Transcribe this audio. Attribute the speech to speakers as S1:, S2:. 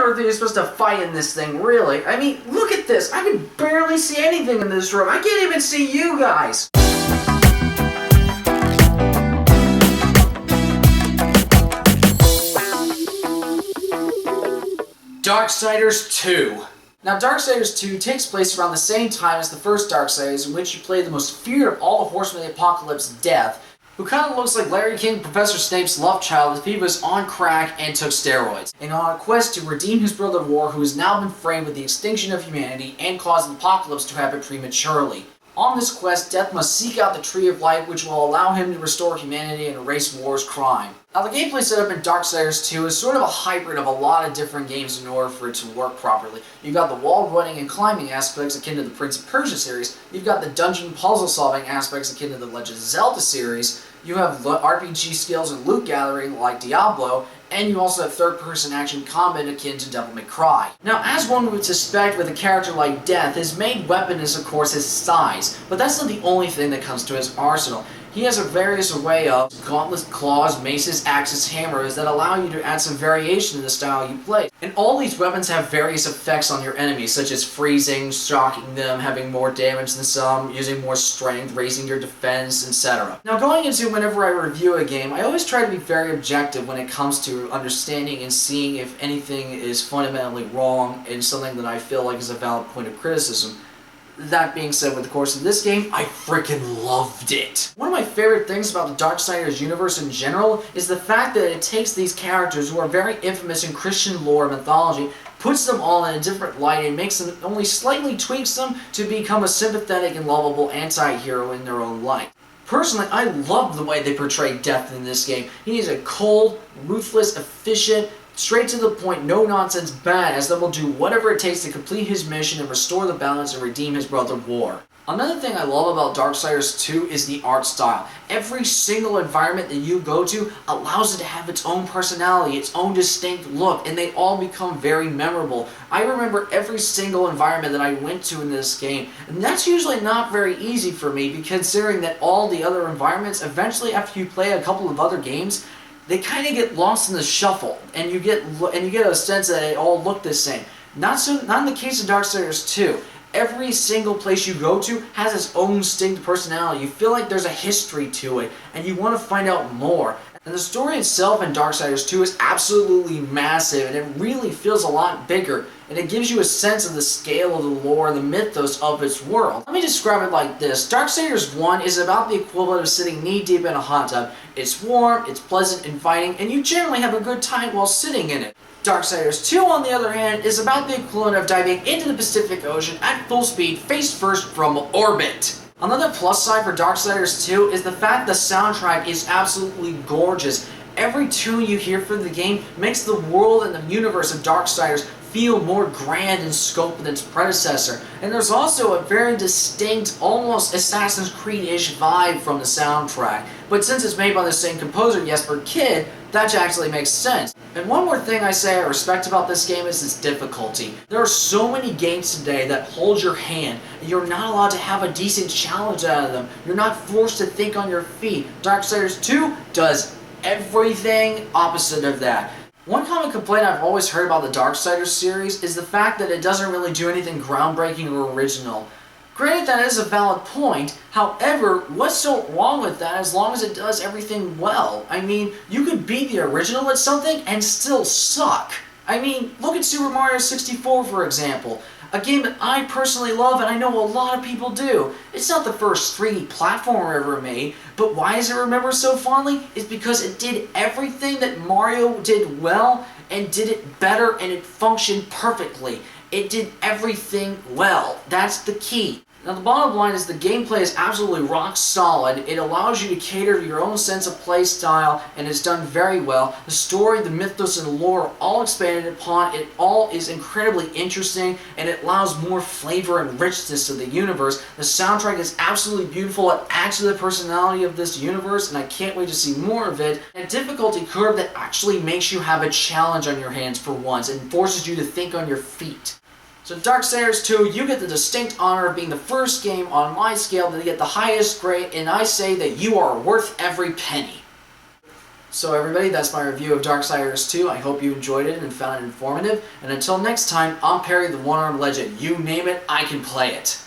S1: earth are you supposed to fight in this thing, really? I mean, look at this! I can barely see anything in this room. I can't even see you guys! Darksiders II. Now, Darksiders II takes place around the same time as the first Darksiders, in which you play the most feared of all the Horsemen of the Apocalypse, Death, who kind of looks like Larry King, Professor Snape's love child, if he was on crack and took steroids, and on a quest to redeem his brother War, who has now been framed with the extinction of humanity and caused the apocalypse to happen prematurely. On this quest, Death must seek out the Tree of Life, which will allow him to restore humanity and erase War's crime. Now, the gameplay setup in Darksiders 2 is sort of a hybrid of a lot of different games in order for it to work properly. You've got the wall running and climbing aspects akin to the Prince of Persia series, you've got the dungeon puzzle solving aspects akin to the Legend of Zelda series, you have RPG skills and loot gathering like Diablo, and you also have third-person action combat akin to Devil May Cry. Now, as one would suspect with a character like Death, his main weapon is of course his size, but that's not the only thing that comes to his arsenal. He has a various array of gauntlets, claws, maces, axes, hammers that allow you to add some variation in the style you play. And all these weapons have various effects on your enemies, such as freezing, shocking them, having more damage than some, using more strength, raising your defense, etc. Now, going into whenever I review a game, I always try to be very objective when it comes to understanding and seeing if anything is fundamentally wrong and something that I feel like is a valid point of criticism. That being said, with the course of this game, I freaking loved it. One of my favorite things about the Darksiders universe in general is the fact that it takes these characters who are very infamous in Christian lore and mythology, puts them all in a different light, and makes them only slightly tweaks them to become a sympathetic and lovable anti-hero in their own light. Personally, I love the way they portray Death in this game. He is a cold, ruthless, efficient, straight to the point, no-nonsense badass that will do whatever it takes to complete his mission and restore the balance and redeem his brother War. Another thing I love about Darksiders 2 is the art style. Every single environment that you go to allows it to have its own personality, its own distinct look, and they all become very memorable. I remember every single environment that I went to in this game, and that's usually not very easy for me, considering that all the other environments, eventually after you play a couple of other games, they kind of get lost in the shuffle, and you get a sense that they all look the same. Not in the case of Darksiders 2. Every single place you go to has its own distinct personality. You feel like there's a history to it, and you want to find out more. And the story itself in Darksiders 2 is absolutely massive, and it really feels a lot bigger, and it gives you a sense of the scale of the lore and the mythos of its world. Let me describe it like this. Darksiders 1 is about the equivalent of sitting knee-deep in a hot tub. It's warm, it's pleasant, inviting, and you generally have a good time while sitting in it. Darksiders 2, on the other hand, is about the equivalent of diving into the Pacific Ocean at full speed, face first from orbit. Another plus side for Darksiders 2 is the fact the soundtrack is absolutely gorgeous. Every tune you hear from the game makes the world and the universe of Darksiders feel more grand in scope than its predecessor. And there's also a very distinct, almost Assassin's Creed-ish vibe from the soundtrack. But since it's made by the same composer, Jesper Kyd, that actually makes sense. And one more thing I say I respect about this game is its difficulty. There are so many games today that hold your hand, and you're not allowed to have a decent challenge out of them. You're not forced to think on your feet. Darksiders 2 does everything opposite of that. One common complaint I've always heard about the Darksiders series is the fact that it doesn't really do anything groundbreaking or original. Granted, that is a valid point. However, what's so wrong with that as long as it does everything well? I mean, you could be the original at something and still suck. I mean, look at Super Mario 64, for example. A game that I personally love, and I know a lot of people do. It's not the first 3D platformer ever made, but why is it remembered so fondly? It's because it did everything that Mario did well, and did it better, and it functioned perfectly. It did everything well. That's the key. Now, the bottom line is the gameplay is absolutely rock solid. It allows you to cater to your own sense of play style, and it's done very well. The story, the mythos, and the lore are all expanded upon. It all is incredibly interesting, and it allows more flavor and richness to the universe. The soundtrack is absolutely beautiful. It adds to the personality of this universe, and I can't wait to see more of it. And a difficulty curve that actually makes you have a challenge on your hands for once, and forces you to think on your feet. So Darksiders 2, you get the distinct honor of being the first game on my scale to get the highest grade, and I say that you are worth every penny. So everybody, that's my review of Darksiders 2. I hope you enjoyed it and found it informative. And until next time, I'm Perry the One-Armed Legend. You name it, I can play it.